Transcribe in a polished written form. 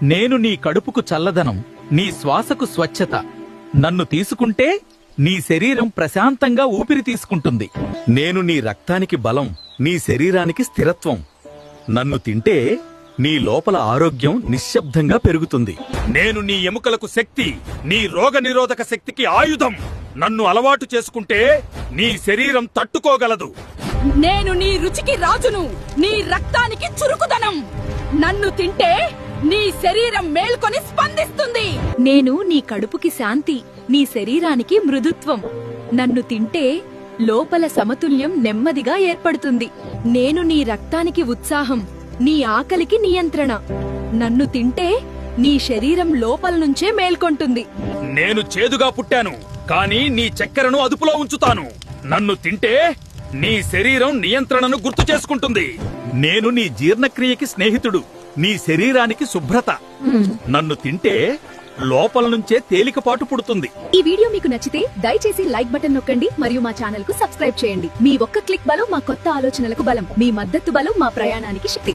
నేను నీ కడుపుకు చల్లదనం, నీ శ్వాసకు స్వచ్ఛత. నన్ను తీసుకుంటే నీ శరీరం ప్రశాంతంగా ఊపిరి తీసుకుంటుంది. నేను నీ రక్తానికి బలం, నీ శరీరానికి స్థిరత్వం. నన్ను తింటే నీ లోపల ఆరోగ్యం నిశ్శబ్దంగా పెరుగుతుంది. నేను నీ ఎముకలకు శక్తి, నీ రోగనిరోధక శక్తికి ఆయుధం. నన్ను అలవాటు చేసుకుంటే నీ శరీరం తట్టుకోగలదు. నేను నీ రుచికి రాజును, నీ రక్తానికి చురుకుదనం. నన్ను తింటే నీ శరీరం మేల్కొని స్పందిస్తుంది. నేను నీ కడుపుకి శాంతి, నీ శరీరానికి మృదుత్వం. నన్ను తింటే లోపల సమతుల్యం నెమ్మదిగా ఏర్పడుతుంది. నేను నీ రక్తానికి ఉత్సాహం, నీ ఆకలికి నియంత్రణ. నన్ను తింటే నీ శరీరం లోపల నుంచే మేల్కొంటుంది. నేను చేదుగా పుట్టాను, కానీ నీ చక్కెరను అదుపులో ఉంచుతాను. నన్ను తింటే నీ శరీరం నియంత్రణను గుర్తు చేసుకుంటుంది. నేను నీ జీర్ణక్రియకి స్నేహితుడు, నీ శరీరానికి శుభ్రత. నన్ను తింటే లోపల నుంచే తేలికపాటు పుడుతుంది. ఈ వీడియో మీకు నచ్చితే దయచేసి లైక్ బటన్ నొక్కండి మరియు మా ఛానల్ కు సబ్స్క్రైబ్ చేయండి. మీ ఒక్క క్లిక్ బలం మా కొత్త ఆలోచనలకు బలం, మీ మద్దతు బలం మా ప్రయాణానికి శక్తి.